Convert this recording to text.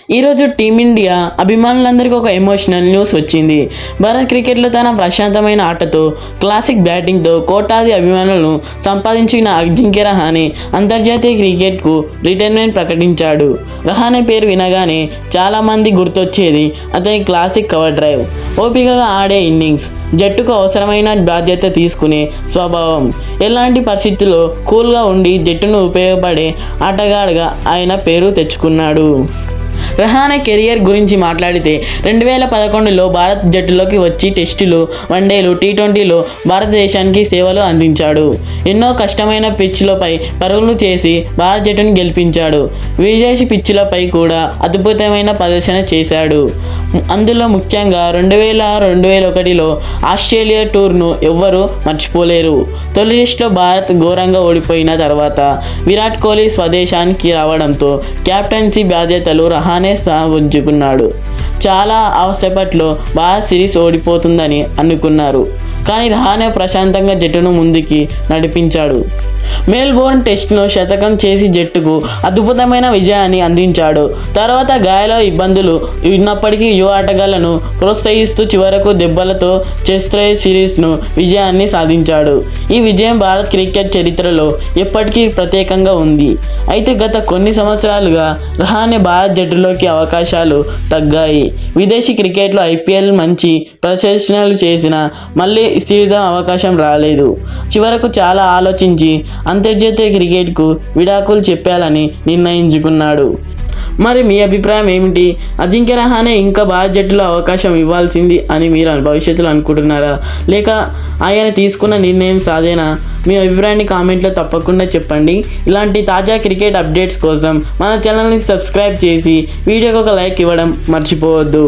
ఈరోజు టీమిండియా అభిమానులందరికీ ఒక ఎమోషనల్ న్యూస్ వచ్చింది. భారత్ క్రికెట్లో తన ప్రశాంతమైన ఆటతో, క్లాసిక్ బ్యాటింగ్తో కోట్లాది అభిమానులను సంపాదించిన అజింక్య రహానే అంతర్జాతీయ క్రికెట్కు రిటైర్మెంట్ ప్రకటించాడు. రహానే పేరు వినగానే చాలామంది గుర్తొచ్చేది అతని క్లాసిక్ కవర్ డ్రైవ్, ఓపికగా ఆడే ఇన్నింగ్స్, జట్టుకు అవసరమైన బాధ్యత తీసుకునే స్వభావం. ఎలాంటి పరిస్థితుల్లో కూల్గా ఉండి జట్టును ఉపయోగపడే ఆటగాడుగా ఆయన పేరు తెచ్చుకున్నాడు. రహానే కెరియర్ గురించి మాట్లాడితే 2011లో భారత్ జట్టులోకి వచ్చి టెస్టులు, వన్డేలు, టీ20లో భారతదేశానికి సేవలు అందించాడు. ఎన్నో కష్టమైన పిచ్లపై పరుగులు చేసి భారత జట్టును గెలిపించాడు. విదేశీ పిచ్లపై కూడా అద్భుతమైన ప్రదర్శన చేశాడు. అందులో ముఖ్యంగా 2000-2001లో ఆస్ట్రేలియా టూర్ను ఎవ్వరూ మర్చిపోలేరు. తొలి టెస్టులో భారత్ ఘోరంగా ఓడిపోయిన తర్వాత విరాట్ కోహ్లీ స్వదేశానికి రావడంతో కెప్టెన్సీ బాధ్యతలు రహానే ఉంచుకున్నాడు. చాలా సేపట్లో భారత్ సిరీస్ ఓడిపోతుందని అనుకున్నారు. కానీ రహానే ప్రశాంతంగా జట్టును ముందుకి నడిపించాడు. మెల్బోర్న్ టెస్ట్ను శతకం చేసి జట్టుకు అద్భుతమైన విజయాన్ని అందించాడు. తర్వాత గాయాల ఇబ్బందులు ఉన్నప్పటికీ యువ ఆటగాళ్లను ప్రోత్సహిస్తూ చివరకు దెబ్బలతో చెస్ సిరీస్ను విజయాన్ని సాధించాడు. ఈ విజయం భారత్ క్రికెట్ చరిత్రలో ఎప్పటికీ ప్రత్యేకంగా ఉంది. అయితే గత కొన్ని సంవత్సరాలుగా రహానే భారత్ జట్టులోకి అవకాశాలు తగ్గాయి. విదేశీ క్రికెట్లో IPL మంచి ప్రదర్శనలు చేసినా మళ్ళీ స్థిరత అవకాశం రాలేదు. చివరకు చాలా ఆలోచించి అంతర్జాతీయ క్రికెట్కు విడాకులు చెప్పాలని నిర్ణయించుకున్నాడు. మరి మీ అభిప్రాయం ఏమిటి? అజింక్య రహానే ఇంకా భారత్ జట్టులో అవకాశం ఇవ్వాల్సింది అని మీరు భవిష్యత్తులో అనుకుంటున్నారా, లేక ఆయన తీసుకున్న నిర్ణయం సాధేనా? మీ అభిప్రాయాన్ని కామెంట్లో తప్పకుండా చెప్పండి. ఇలాంటి తాజా క్రికెట్ అప్డేట్స్ కోసం మన ఛానల్ని సబ్స్క్రైబ్ చేసి వీడియోకి ఒక లైక్ ఇవ్వడం మర్చిపోవద్దు.